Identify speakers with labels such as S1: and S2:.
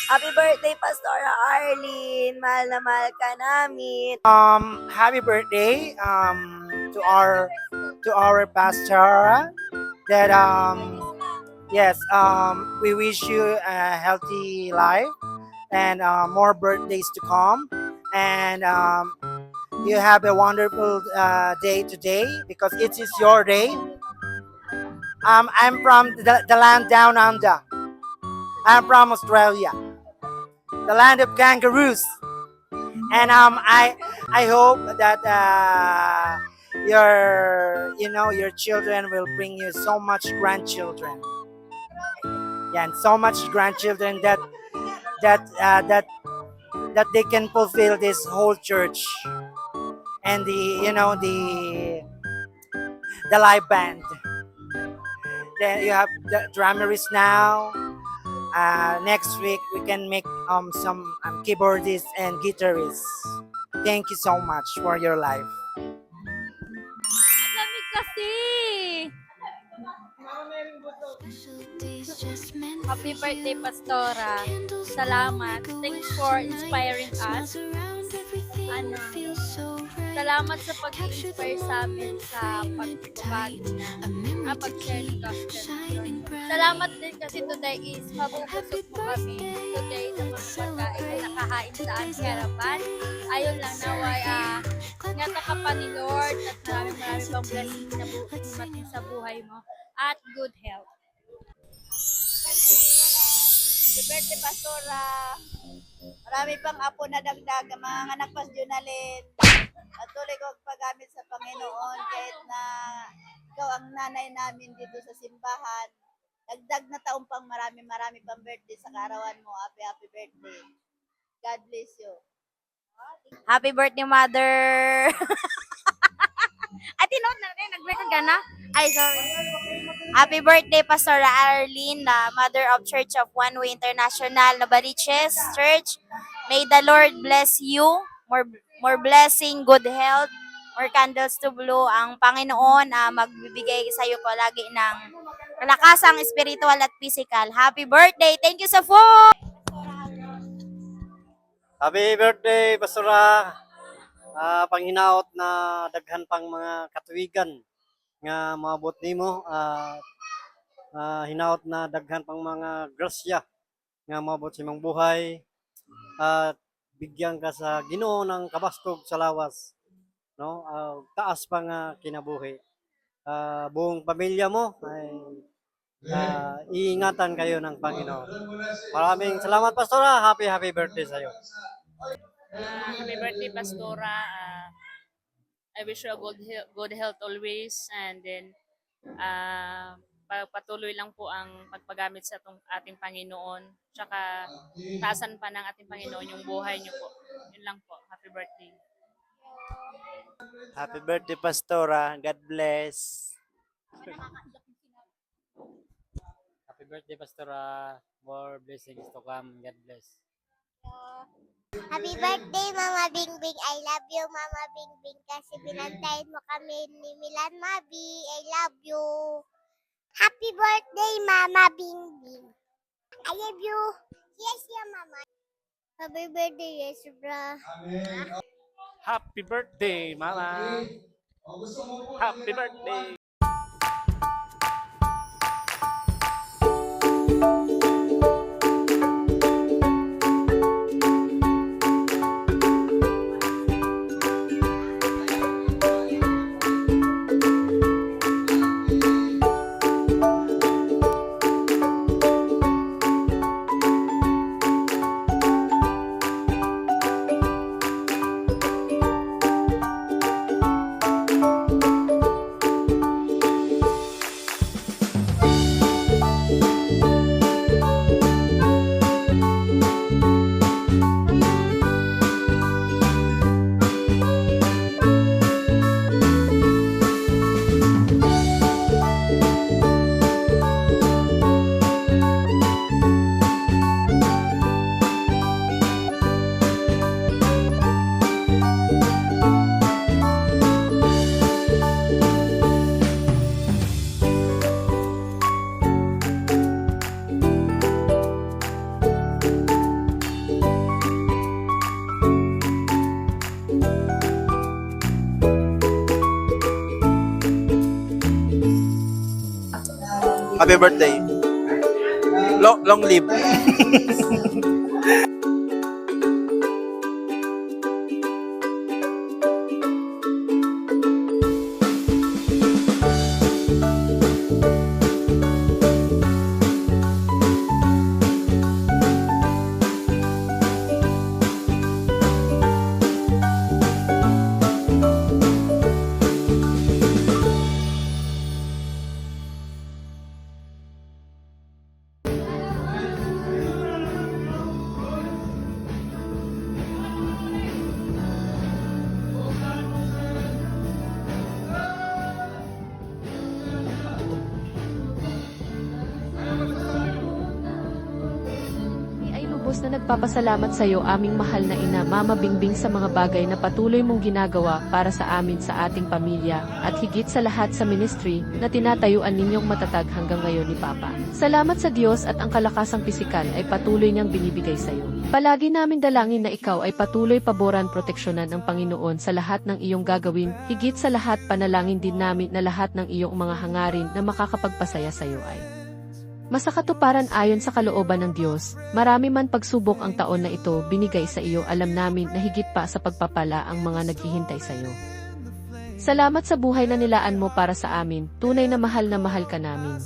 S1: Happy birthday, Pastora Arlene. Mahal na mahal ka namin.
S2: Happy birthday to our pastor that yes we wish you a healthy life and more birthdays to come and you have a wonderful day today because it is your day. I'm from the land down under. I'm from Australia, the land of kangaroos. And I hope that your children will bring you so much grandchildren. Yeah, and so much grandchildren that that they can fulfill this whole church and the live band. Then you have the drummers now. Next week we can make some keyboardists and guitarists. Thank you so much for your life.
S3: Ang lamig kasi! Happy birthday, Pastora. Salamat. Thanks for inspiring us. Ano, salamat sa pag-inspire sa amin sa pag-share ng gospel. Salamat din kasi today is mabubusog mo kami. Today sa mga pagkain na nakahain sa aming harapan. Ayun lang, naway ingatan ka pa ni Lord at marami pang blessings na dumating sa buhay mo at good health.
S1: Happy birthday, Pastora. Marami pang apo na dagdag. Mga anak pas Junalyn. Patuloy ko paggamit sa Panginoon kahit na ikaw ang nanay namin dito sa simbahan. Dagdag na taong pang marami pang birthday sa kaarawan mo. Happy birthday. God bless you. Happy birthday, Mother! Ay, tinood na rin. Nag-record ka na? Ay, sorry. Happy birthday, Pastor Arlene, Mother of Church of One Way International, Novaliches Church. May the Lord bless you. More blessing, good health, more candles to blow. Ang Panginoon magbibigay sa iyo palagi ng kalakasang spiritual at physical. Happy birthday! Thank you sa food!
S4: Happy birthday, Pastora! Panghinaot na daghan pang mga katuwigan nga maabot nimo. Hinaot na daghan pang mga grasya nga maabot sa imong buhay. At bigyan ka sa Ginoo ng kabastog sa lawas. No? Taas pa nga kinabuhi. Buong pamilya mo ay iingatan kayo ng Panginoon. Maraming salamat, Pastora. Happy birthday sa iyo.
S5: Happy birthday, Pastora. I wish you a good health always, and then patuloy lang po ang pagpagamit sa ating Panginoon. Tsaka taasan pa ng ating Panginoon yung buhay niyo po. Yun lang po. Happy birthday.
S2: Happy birthday, Pastora. God bless.
S4: Happy birthday, Pastora. More blessings to come. God bless.
S6: Happy birthday, Mama Bingbing. I love you, Mama Bingbing, kasi binantayin mo kami ni Milan Mabi. I love you. Happy birthday, Mama Bingbing. I love you. Yes, yeah, Mama. Happy birthday, yes, bro.
S7: Happy birthday, Mama. Happy birthday.
S8: Happy birthday. Long live.
S9: Ay lubos na nagpapasalamat sa iyo aming mahal na ina Mama Bingbing sa mga bagay na patuloy mong ginagawa para sa amin sa ating pamilya at higit sa lahat sa ministry na tinatayuan ninyong matatag hanggang ngayon ni Papa. Salamat sa Diyos at ang kalakasang pisikal ay patuloy niyang binibigay sa iyo. Palagi namin dalangin na ikaw ay patuloy paboran proteksyonan ng Panginoon sa lahat ng iyong gagawin. Higit sa lahat panalangin din namin na lahat ng iyong mga hangarin na makakapagpasaya sa iyo ay masakatuparan ayon sa kalooban ng Diyos. Marami man pagsubok ang taon na ito binigay sa iyo, alam namin na higit pa sa pagpapala ang mga naghihintay sa iyo. Salamat sa buhay na nilaan mo para sa amin, tunay na mahal ka namin.